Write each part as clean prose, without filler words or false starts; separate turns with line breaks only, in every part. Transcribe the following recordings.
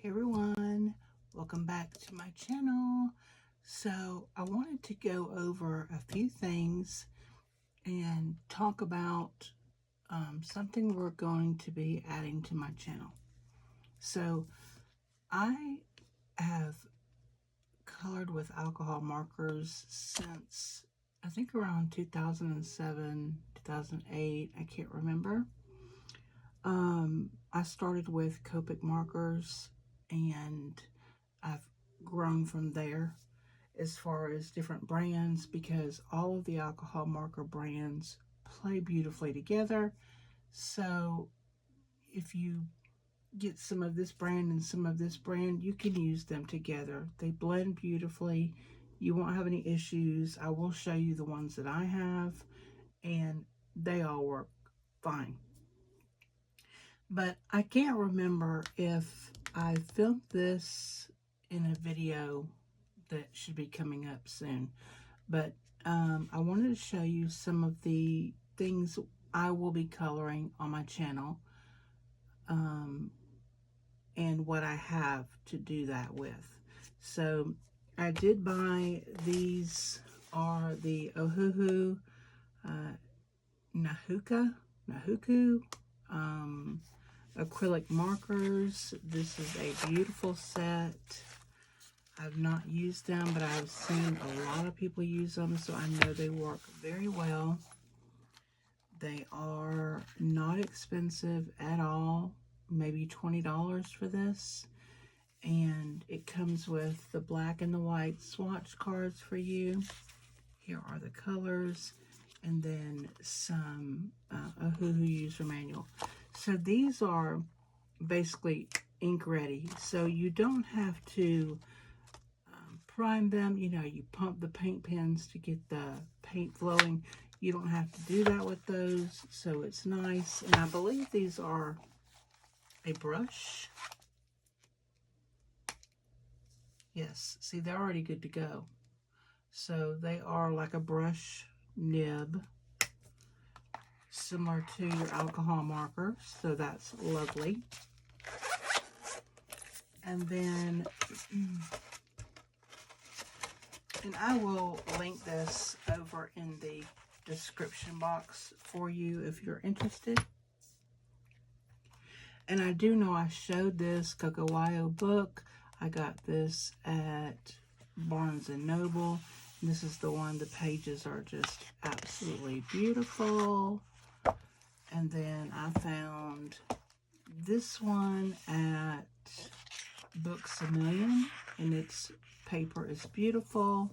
Hey everyone, welcome back to my channel. So I wanted to go over a few things and talk about something we're going to be adding to my channel. So I have colored with alcohol markers since I think around 2007, 2008, I can't remember. I started with Copic markers and I've grown from there as far as different brands, because all of the alcohol marker brands play beautifully together. So if you get some of this brand and some of this brand, you can use them together. They blend beautifully. You won't have any issues. I will show you the ones that I have, and they all work fine. But I can't remember if I filmed this in a video that should be coming up soon. But I wanted to show you some of the things I will be coloring on my channel and what I have to do that with. So I did buy these are the Ohuhu Nahuku acrylic markers. This is a beautiful set. I've not used them, but I've seen a lot of people use them, so I know they work very well. They are not expensive at all, maybe $20 for this. And it comes with the black and the white swatch cards for you. Here are the colors, and then some Ohuhu user manual. So these are basically ink ready, so you don't have to prime them. You know, you pump the paint pens to get the paint flowing. You don't have to do that with those, so it's nice. And I believe these are a brush. Yes, see, they're already good to go. So they are like a brush nib, similar to your alcohol markers, so that's lovely. And then, and I will link this over in the description box for you if you're interested. And I do know I showed this Cocowayo book. I got this at Barnes & Noble. And this is the one, the pages are just absolutely beautiful. And then I found this one at Books A Million, and its paper is beautiful.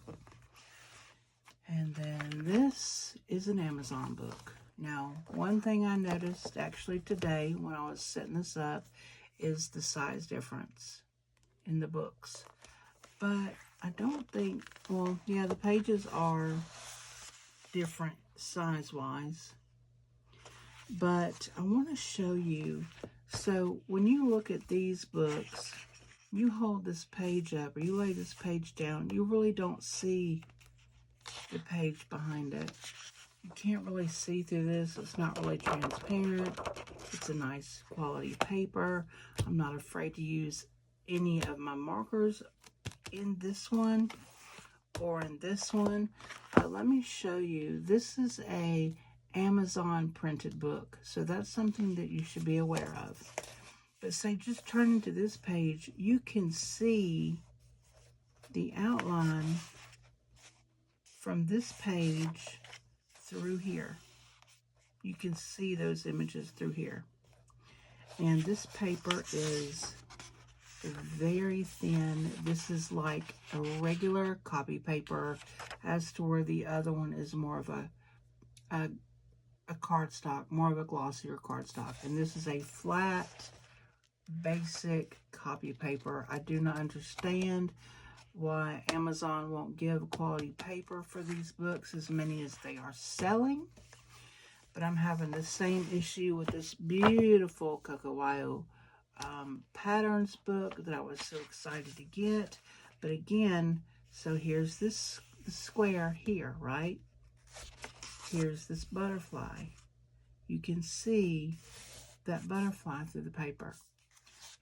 And then this is an Amazon book. Now, one thing I noticed actually today when I was setting this up is the size difference in the books. But I don't think, well, yeah, the pages are different size-wise. But I want to show you, so when you look at these books, you hold this page up or you lay this page down, you really don't see the page behind it. You can't really see through this. It's not really transparent. It's a nice quality paper. I'm not afraid to use any of my markers in this one or in this one. But let me show you. This is a Amazon printed book, so that's something that you should be aware of. But say just turning to this page, you can see the outline from this page through here. You can see those images through here. And this paper is very thin. This is like a regular copy paper, as to where the other one is more of a cardstock, more of a glossier cardstock. And this is a flat, basic copy paper. I do not understand why Amazon won't give quality paper for these books, as many as they are selling. But I'm having the same issue with this beautiful Cocowayo patterns book that I was so excited to get. But again, so here's this square here, right? Here's this butterfly. You can see that butterfly through the paper.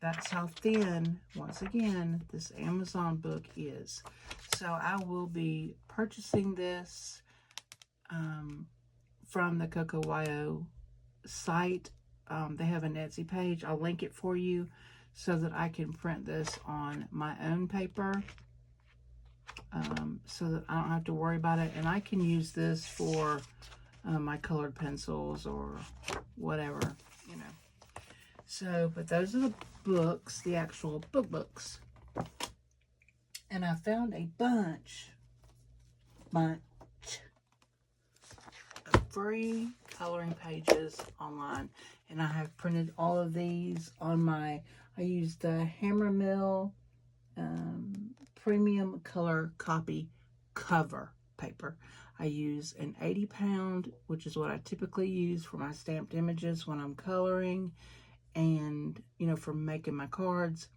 That's how thin, once again, this Amazon book is. So I will be purchasing this from the Cocowayo site. They have an Etsy page. I'll link it for you so that I can print this on my own paper, so that I don't have to worry about it. And I can use this for my colored pencils or whatever, you know. So, but those are the books, the actual books. And I found a bunch of free coloring pages online. And I have printed all of these on I used the Hammer Mill Premium Color Copy cover paper. I use an 80-pound, which is what I typically use for my stamped images when I'm coloring and, you know, for making my cards.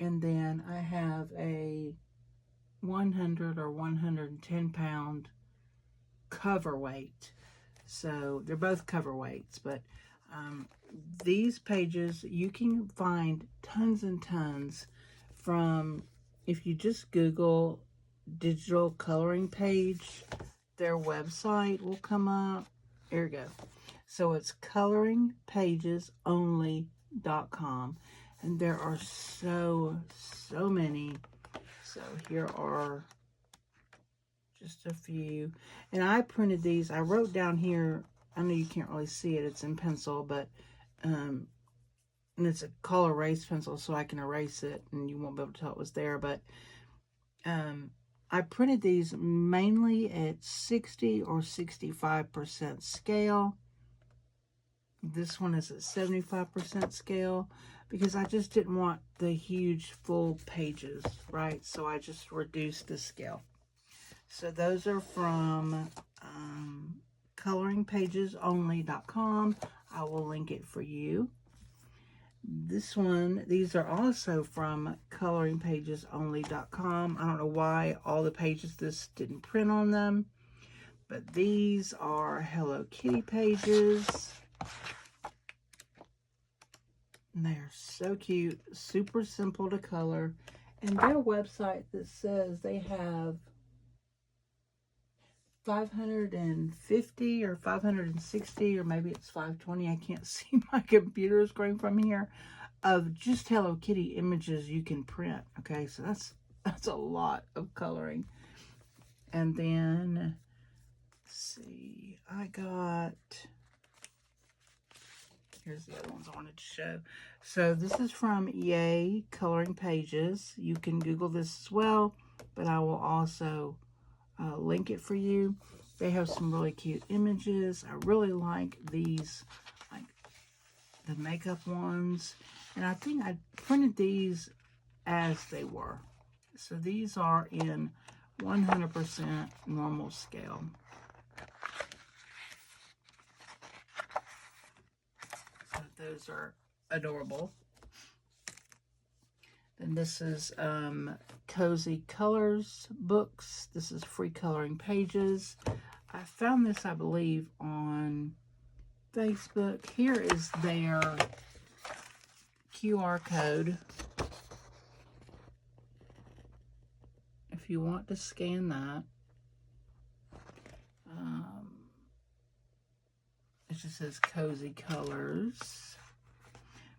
And then I have a 100 or 110-pound cover weight. So they're both cover weights, but these pages, you can find tons and tons from, if you just Google digital coloring page, their website will come up. Here we go. So it's coloringpagesonly.com, and there are so many. So here are just a few. And I printed these. I wrote down here, I know you can't really see it, it's in pencil, but and it's a color erase pencil, so I can erase it and you won't be able to tell it was there. But I printed these mainly at 60 or 65% scale. This one is at 75% scale because I just didn't want the huge full pages, right? So I just reduced the scale. So those are from coloringpagesonly.com. I will link it for you. These are also from coloringpagesonly.com. I don't know why all the pages this didn't print on them, but these are Hello Kitty pages. And they are so cute, super simple to color. And their website that says they have 550 or 560, or maybe it's 520. I can't see, my computer screen from here, of just Hello Kitty images you can print. Okay, so that's a lot of coloring. And then, let's see, here's the other ones I wanted to show. So this is from Yay Coloring Pages. You can Google this as well, but I will also link it for you. They have some really cute images. I really like these, like the makeup ones. And I think I printed these as they were. So these are in 100% normal scale. So those are adorable. And this is Cozy Colors books. This is free coloring pages. I found this, I believe, on Facebook. Here is their QR code. If you want to scan that. It just says Cozy Colors.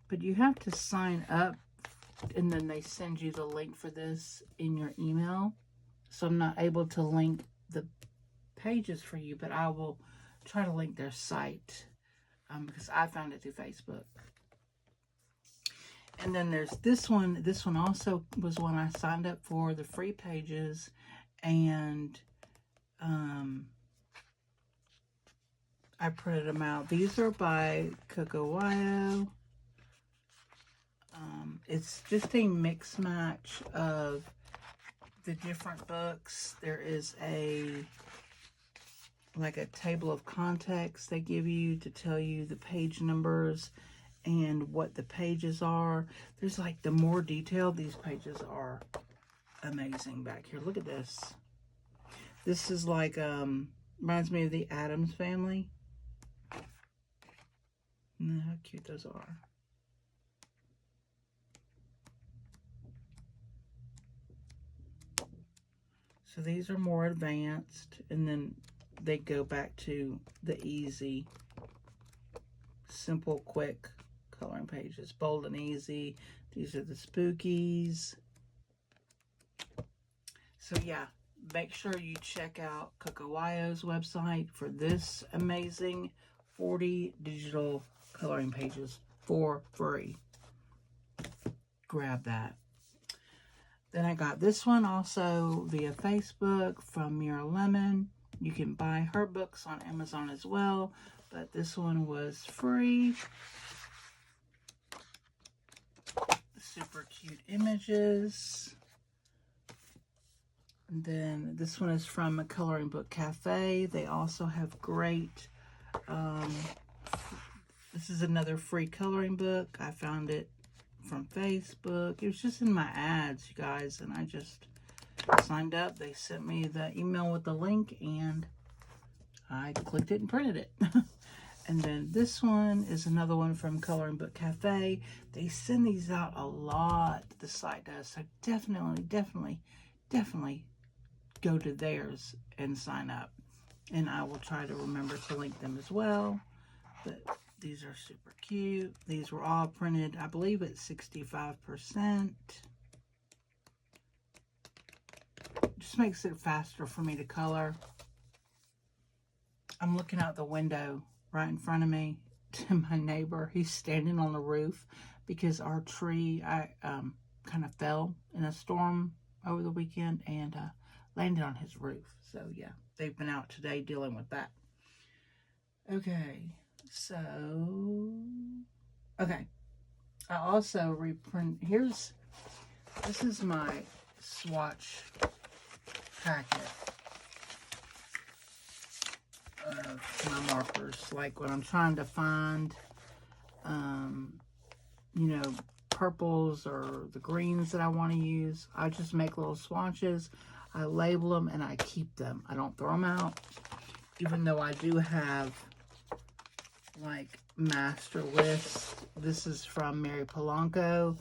But you have to sign up, and then they send you the link for this in your email. So I'm not able to link the pages for you, but I will try to link their site because I found it through Facebook. And then there's this one. This one also was one I signed up for, the free pages, and I printed them out. These are by Cocowayo. It's just a mix match of the different books. There is like a table of contents they give you to tell you the page numbers and what the pages are. There's like the more detailed, these pages are amazing back here. Look at this. This is like, reminds me of the Addams Family. How cute those are. So these are more advanced, and then they go back to the easy, simple, quick coloring pages. Bold and easy. These are the spookies. So yeah, make sure you check out Cocowayo's website for this amazing 40 digital coloring pages for free. Grab that. Then I got this one also via Facebook from Mira Lemon. You can buy her books on Amazon as well, but this one was free. Super cute images. And then this one is from a Coloring Book Cafe. They also have great, this is another free coloring book. I found it from Facebook. It was just in my ads, you guys, and I just signed up. They sent me the email with the link, and I clicked it and printed it. And then this one is another one from Coloring Book Cafe. They send these out a lot, the site does. So definitely go to theirs and sign up. And I will try to remember to link them as well. But these are super cute. These were all printed, I believe, at 65%. Just makes it faster for me to color. I'm looking out the window right in front of me to my neighbor. He's standing on the roof because our tree kind of fell in a storm over the weekend and landed on his roof. So yeah, they've been out today dealing with that. Okay, so I also reprint. This is my swatch packet of my markers. Like when I'm trying to find, you know, purples or the greens that I want to use, I just make little swatches. I label them and I keep them. I don't throw them out, even though I do have like master list. This is from Mary Polanco.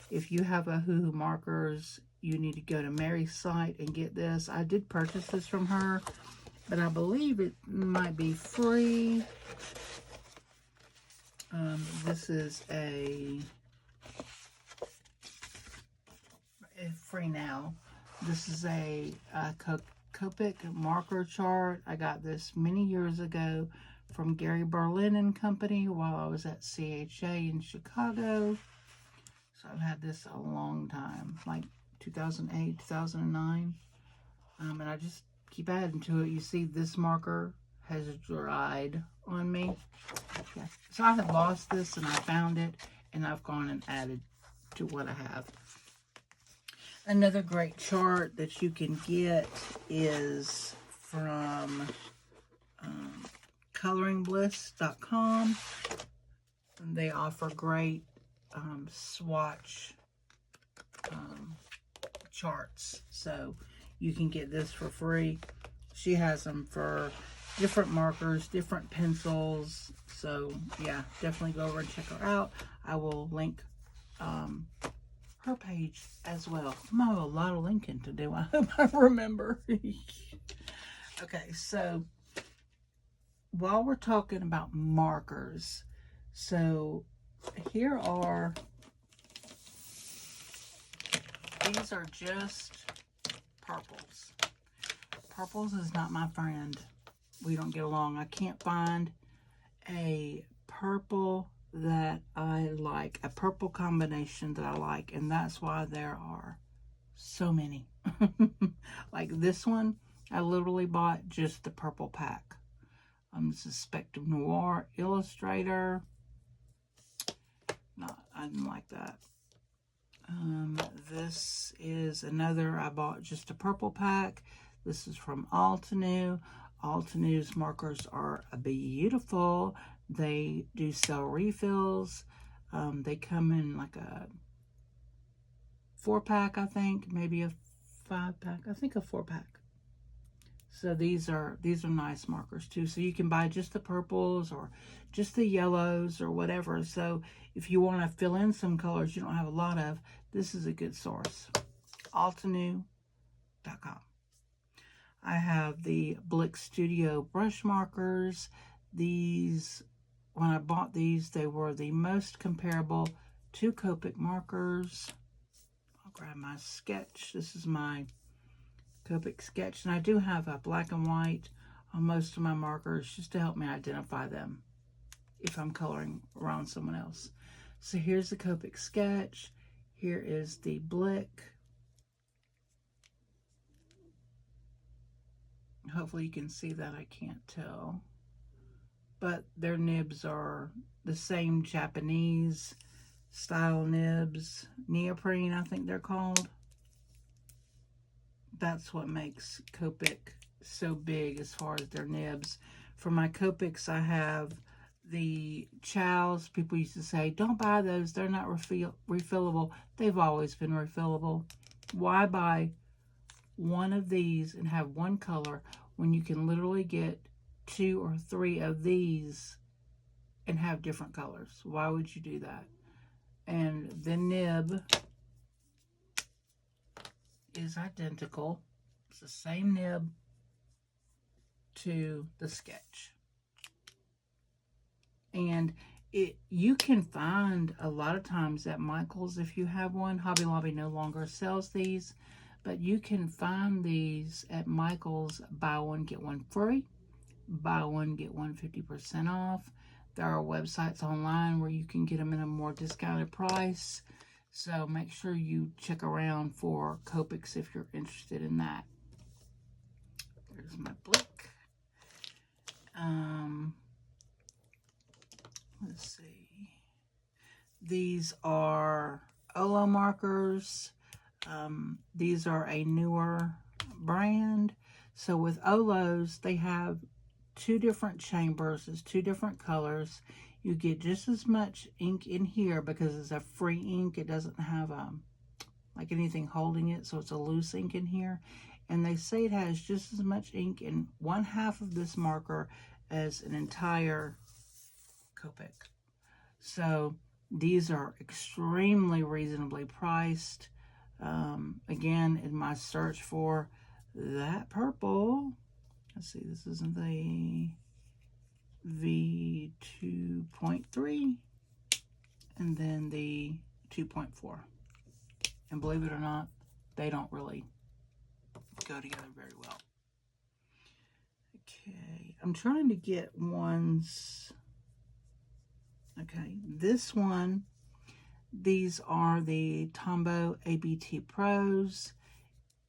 If you have Ohuhu markers, you need to go to Mary's site and get this. I did purchase this from her, but I believe it might be free. This is free now. This is a Copic marker chart. I got this many years ago from Gary Berlin and Company while I was at CHA in Chicago. So I've had this a long time, like 2008, 2009. And I just keep adding to it. You see this marker has dried on me. Yeah. So I had lost this and I found it and I've gone and added to what I have. Another great chart that you can get is from coloringbliss.com. They offer great swatch charts, so you can get this for free. She has them for different markers, different pencils, so yeah, definitely go over and check her out. I will link her page as well. I have a lot of linking to do. I hope I remember. Okay, so while we're talking about markers, so here are, these are just purples. Purples is not my friend. We don't get along. I can't find a purple that I like, a purple combination that I like, and that's why there are so many. Like this one, I literally bought just the purple pack. This is Spectrum Noir Illustrator. No, I didn't like that. This is another, I bought just a purple pack. This is from Altenew. Altenew's markers are beautiful. They do sell refills. They come in like a 4-pack, I think, maybe a 5-pack. I think a 4-pack. So these are nice markers too. So you can buy just the purples or just the yellows or whatever. So if you want to fill in some colors you don't have a lot of, this is a good source. Altenew.com. I have the Blick Studio brush markers. These, when I bought these, they were the most comparable to Copic markers. I'll grab my sketch. This is my Copic sketch, and I do have a black and white on most of my markers just to help me identify them if I'm coloring around someone else. So here's the Copic sketch. Here is the Blick. Hopefully you can see that. I can't tell. But their nibs are the same Japanese style nibs. Neoprene, I think they're called. That's what makes Copic so big as far as their nibs. For my Copics, I have the Chows. People used to say, don't buy those. They're not refillable. They've always been refillable. Why buy one of these and have one color when you can literally get 2 or 3 of these and have different colors? Why would you do that? And the nib is identical. It's the same nib to the sketch. And you can find a lot of times at Michael's, if you have one. Hobby Lobby no longer sells these, but you can find these at Michael's. Buy one, get one free. Buy one, get one 50% off. There are websites online where you can get them in a more discounted price. So make sure you check around for Copics if you're interested in that. There's my Blick. Let's see. These are Olo markers. These are a newer brand. So with Olos, they have 2 different chambers. It's 2 different colors. You get just as much ink in here because it's a free ink. It doesn't have like anything holding it, so it's a loose ink in here. And they say it has just as much ink in 1/2 of this marker as an entire Copic. So these are extremely reasonably priced. Again, in my search for that purple, let's see, this isn't the V2.3 and then the 2.4. And believe it or not, they don't really go together very well. Okay, I'm trying to get ones. Okay, this one, these are the Tombow ABT Pros.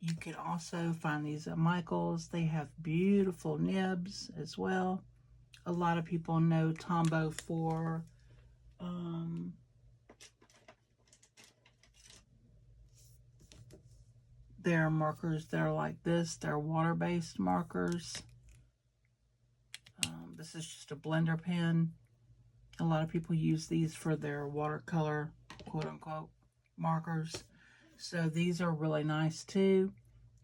You can also find these at Michael's. They have beautiful nibs as well. A lot of people know Tombow for their markers that are like this. They're water-based markers. This is just a blender pen. A lot of people use these for their watercolor, quote-unquote, markers. So these are really nice too.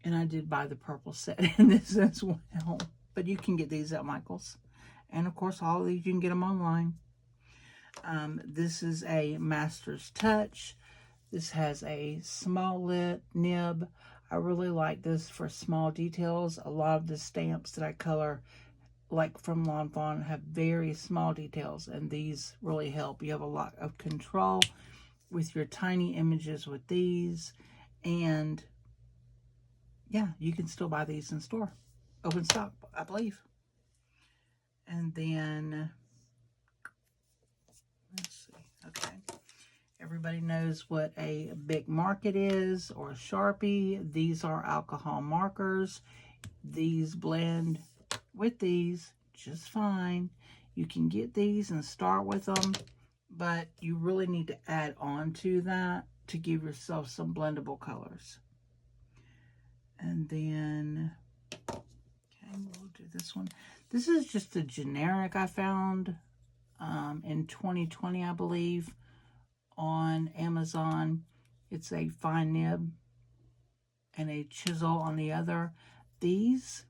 And I did buy the purple set in this as well. But you can get these at Michael's. And of course, all of these, you can get them online. This is a Master's Touch. This has a small nib. I really like this for small details. A lot of the stamps that I color, like from Lawn Fawn, have very small details, and these really help. You have a lot of control with your tiny images with these, and yeah, you can still buy these in store. Open stock, I believe. And then, let's see, okay. Everybody knows what a Big Market is, or a Sharpie. These are alcohol markers. These blend with these just fine. You can get these and start with them, but you really need to add on to that to give yourself some blendable colors. And then, okay, we'll do this one. This is just a generic I found in 2020, I believe, on Amazon. It's a fine nib and a chisel on the other. These,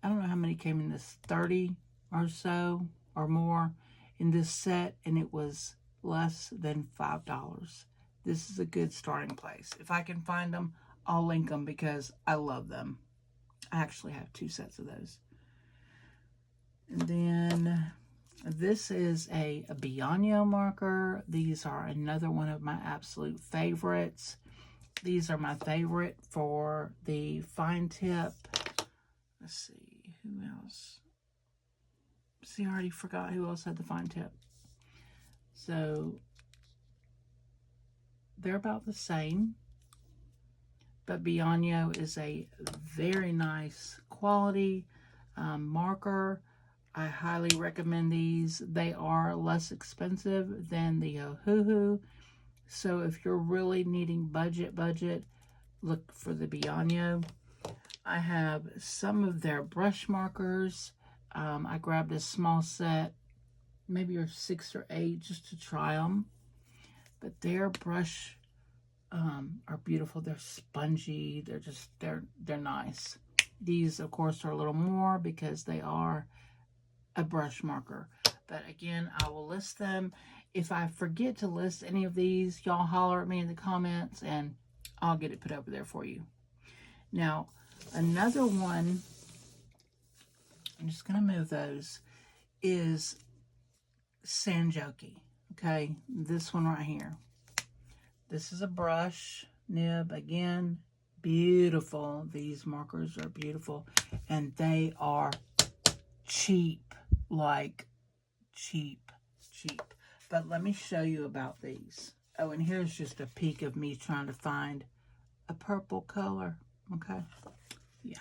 I don't know how many came in this, 30 or so or more in this set, and it was less than $5. This is a good starting place. If I can find them, I'll link them because I love them. I actually have 2 sets of those. And then this is a Bianyo marker. These are another one of my absolute favorites. These are my favorite for the fine tip. Let's see, who else? See, I already forgot who else had the fine tip. So they're about the same, but Bianyo is a very nice quality marker. I highly recommend these. They are less expensive than the Ohuhu. So if you're really needing budget, look for the Bianyo. I have some of their brush markers. I grabbed a small set, maybe 6 or 8, just to try them. But their brush are beautiful. They're spongy. They're nice. These, of course, are a little more because they are a brush marker. But again, I will list them. If I forget to list any of these, y'all holler at me in the comments and I'll get it put over there for you. Now, another one, I'm just going to move those, is Sanjoki. Okay, this one right here. This is a brush nib. Again, beautiful. These markers are beautiful. And they are cheap, like cheap. But let me show you about these. Oh, and here's just a peek of me trying to find a purple color. Okay, yeah,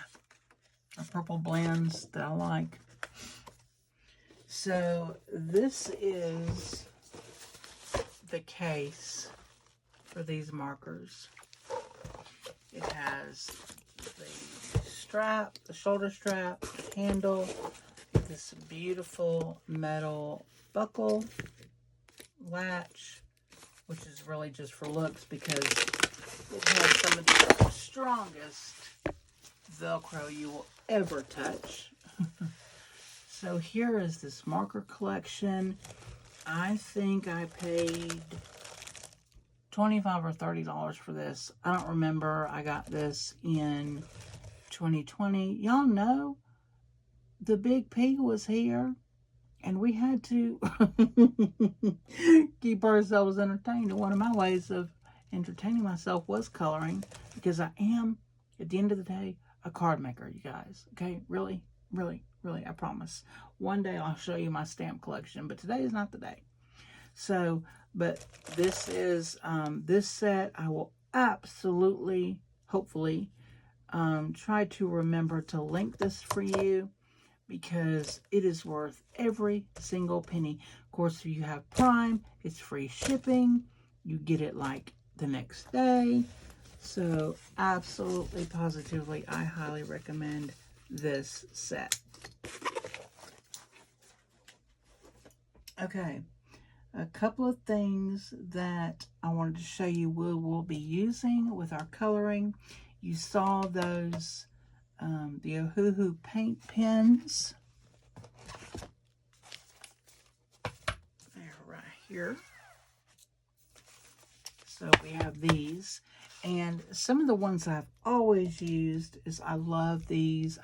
a purple blends that I like. So this is the case for these markers. It has the strap, the shoulder strap, the handle, this beautiful metal buckle, latch, which is really just for looks because it has some of the strongest Velcro you will ever touch. So here is this marker collection. I think I paid $25 or $30 for this. I don't remember. I got this in 2020. Y'all know the Big P was here and we had to keep ourselves entertained. And one of my ways of entertaining myself was coloring, because I am, at the end of the day, a card maker, you guys. Okay, really, I promise. One day I'll show you my stamp collection, but today is not the day. So, but this is, this set, I will absolutely, hopefully, try to remember to link this for you, because it is worth every single penny. Of course, if you have Prime, it's free shipping. You get it like the next day. So, absolutely, positively, I highly recommend this set. Okay, a couple of things that I wanted to show you we will be using with our coloring. You saw those, the Ohuhu paint pens. They're right here. So we have these. And some of the ones I've always used is, I love these.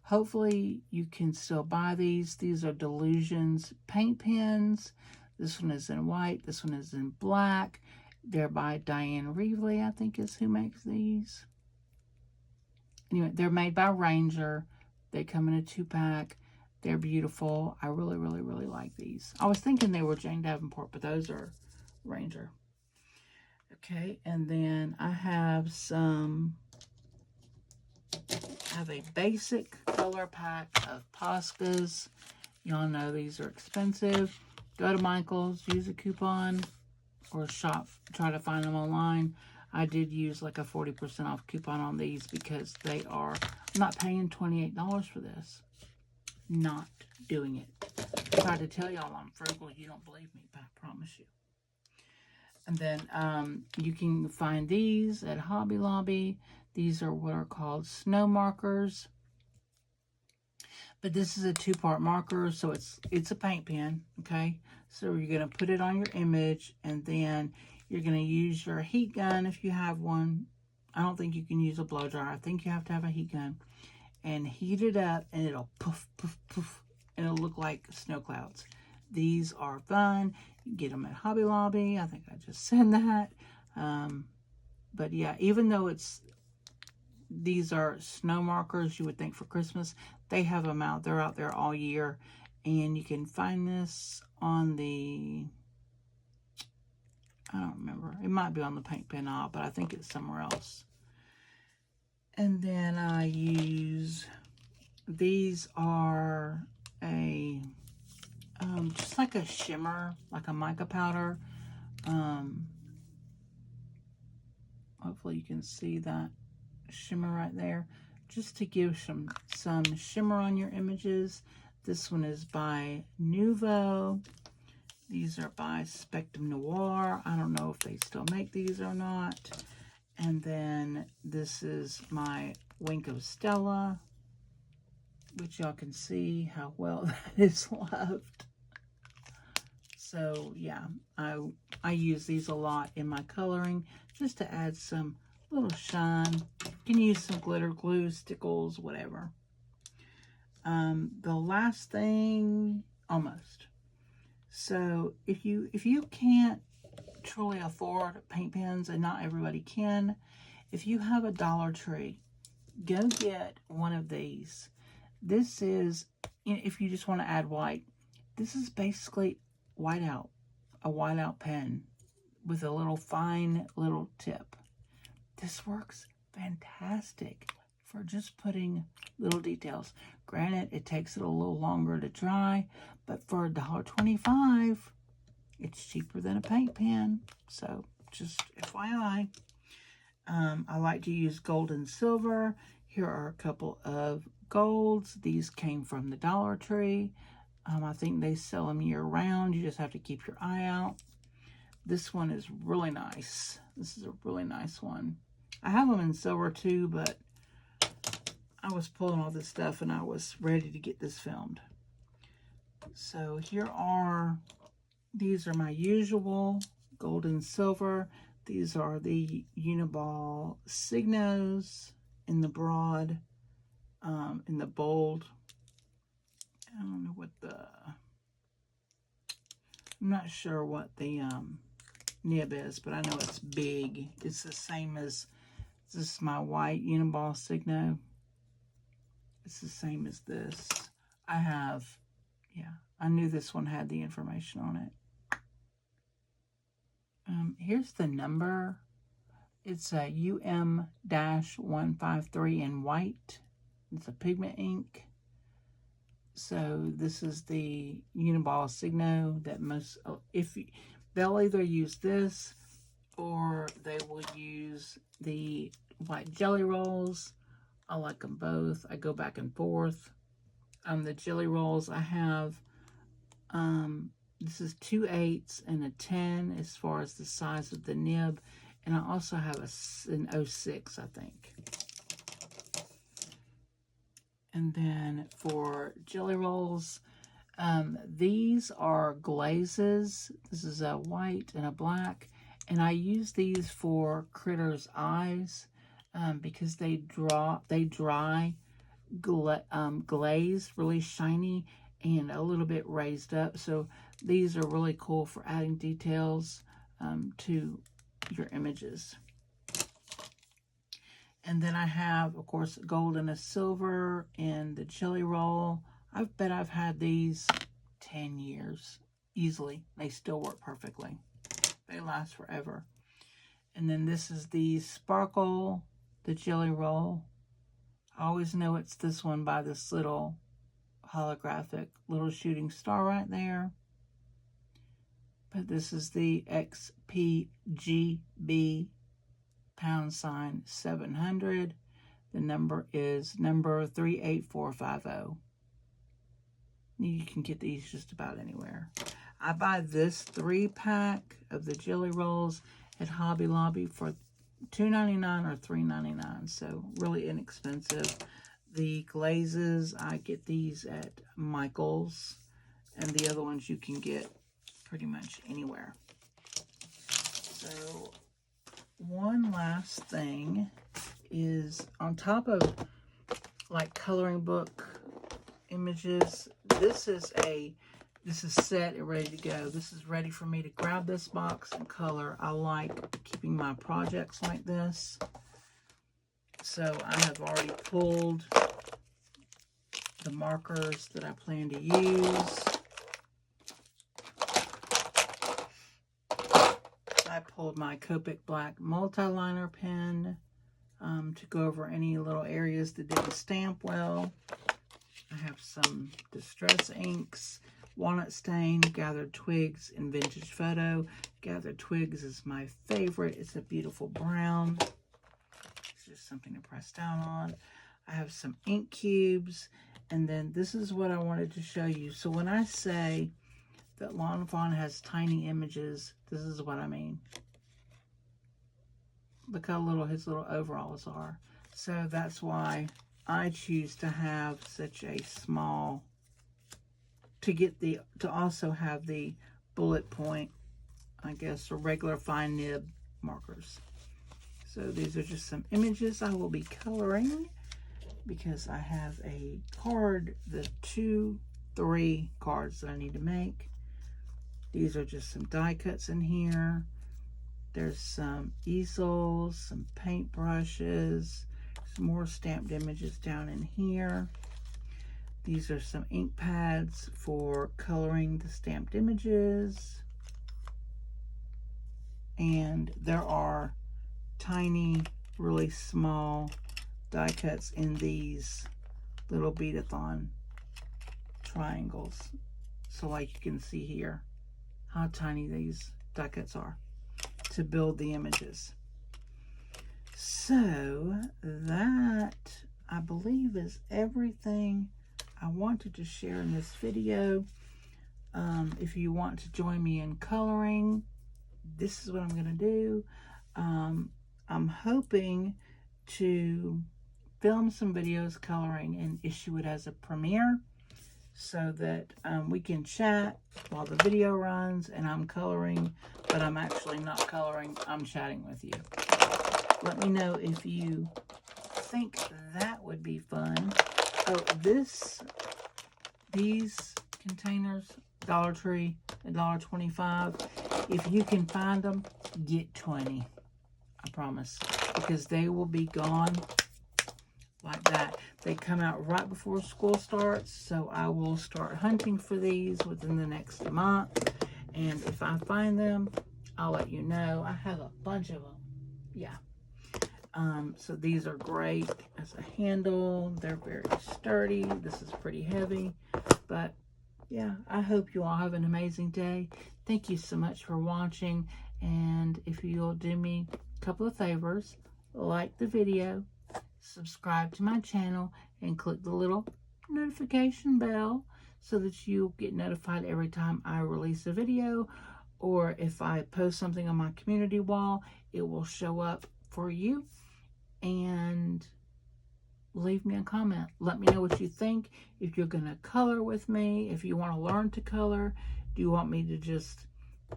Hopefully you can still buy these. These are Delusions paint pens. This one is in white. This one is in black. They're by Diane Reevely, I think is who makes these. Anyway, they're made by Ranger. They come in a 2-pack. They're beautiful. I really like these. I was thinking they were Jane Davenport, but those are Ranger. Okay, and then I have a basic color pack of Poscas. Y'all know these are expensive. Go to Michael's, use a coupon, or shop, try to find them online. I did use like a 40% off coupon on these because they are, I'm not paying $28 for this. Not doing it. I tried to tell y'all I'm frugal. You don't believe me, but I promise you. And then you can find these at Hobby Lobby. These are what are called snow markers. But this is a 2-part marker, so it's a paint pen, okay? So you're going to put it on your image, and then you're going to use your heat gun if you have one, I don't think you can use a blow dryer. I think you have to have a heat gun. And heat it up, and it'll poof, poof, poof. And it'll look like snow clouds. These are fun. You can get them at Hobby Lobby. I think I just said that. But yeah, even though these are snow markers you would think for Christmas, they have them out. They're out there all year. And you can find this on the, I don't remember. It might be on the Paint Pen aisle, but I think it's somewhere else. And then I use, these are just like a shimmer, like a mica powder. Hopefully you can see that shimmer right there, just to give some shimmer on your images. This one is by Nuvo. These are by Spectrum Noir. I don't know if they still make these or not. And then this is my Wink of Stella, which y'all can see how well that is loved. So yeah, I use these a lot in my coloring, just to add some little shine. You can use some glitter glue, stickles, whatever. The last thing, almost. So if you can't truly afford paint pens, and not everybody can, if you have a Dollar Tree, go get one of these. This is, if you just want to add white, this is basically a whiteout pen with a little fine little tip. This works fantastic for just putting little details. Granted, it takes it a little longer to dry, but for $1.25, it's cheaper than a paint pen. So just FYI. I like to use gold and silver. Here are a couple of golds. These came from the Dollar Tree. I think they sell them year round. You just have to keep your eye out. This one is really nice. This is a really nice one. I have them in silver too, but I was pulling all this stuff and I was ready to get this filmed. So these are my usual gold and silver. These are the Uniball Signos in the broad, in the bold. I don't know what I'm not sure what the nib is, but I know it's big. It's the same as, this is my white Uniball Signo. It's the same as this. I knew this one had the information on it. Here's the number. It's a UM-153 in white. It's a pigment ink. So this is the Uniball Signo that they'll either use this or they will use the white jelly rolls. I like them both. I go back and forth. The jelly rolls I have, this is 2/8 and a 10 as far as the size of the nib. And I also have an 06, I think. And then for jelly rolls, these are glazes. This is a white and a black. And I use these for critters' eyes because they dry glaze, really shiny and a little bit raised up. So these are really cool for adding details to your images. And then I have, of course, gold and a silver in the jelly roll. I bet I've had these 10 years easily. They still work perfectly. They last forever. And then this is the sparkle, the jelly roll. I always know it's this one by this little holographic little shooting star right there. But this is the XPGB #700. The number is number 38450. You can get these just about anywhere. I buy this 3-pack of the jelly rolls at Hobby Lobby for $2.99 or $3.99, so really inexpensive. The glazes, I get these at Michael's, and the other ones you can get pretty much anywhere. So one last thing is on top of like coloring book images, this is set and ready to go. This is ready for me to grab this box and color. I like keeping my projects like this. So I have already pulled the markers that I plan to use. I pulled my Copic black multi-liner pen to go over any little areas that didn't stamp well. I have some Distress inks, Walnut Stain, Gathered Twigs, and Vintage Photo. Gathered Twigs is my favorite. It's a beautiful brown. It's just something to press down on. I have some ink cubes, and then this is what I wanted to show you. So when I say that Lawn Fawn has tiny images, this is what I mean. Look how little his little overalls are. So that's why I choose to have such a small, to also have the bullet point, I guess, or regular fine nib markers. So these are just some images I will be coloring because I have a card, the 3 cards that I need to make. These are just some die cuts in here. There's some easels, some paint brushes, some more stamped images down in here. These are some ink pads for coloring the stamped images. And there are tiny, really small die cuts in these little beadathon triangles. So like you can see here how tiny these die cuts are to build the images. So that, I believe, is everything I wanted to share in this video. If you want to join me in coloring, this is what I'm going to do. I'm hoping to film some videos coloring and issue it as a premiere so that we can chat while the video runs and I'm coloring, but I'm actually not coloring, I'm chatting with you. Let me know if you think that would be fun. Oh, these containers, Dollar Tree, $1.25. If you can find them, get 20. I promise. Because they will be gone like that. They come out right before school starts, so I will start hunting for these within the next month. And if I find them, I'll let you know. I have a bunch of them. Yeah. So these are great as a handle. They're very sturdy. This is pretty heavy. But yeah, I hope you all have an amazing day. Thank you so much for watching. And if you'll do me a couple of favors, like the video, subscribe to my channel, and click the little notification bell so that you'll get notified every time I release a video, or if I post something on my community wall, it will show up for you. And leave me a comment. Let me know what you think. If you're going to color with me, if you want to learn to color, do you want me to just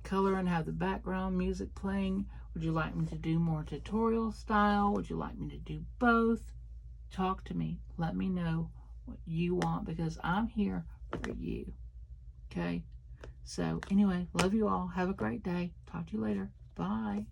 color and have the background music playing? Would you like me to do more tutorial style? Would you like me to do both? Talk to me. Let me know what you want because I'm here for you. Okay? So anyway, love you all. Have a great day. Talk to you later. Bye.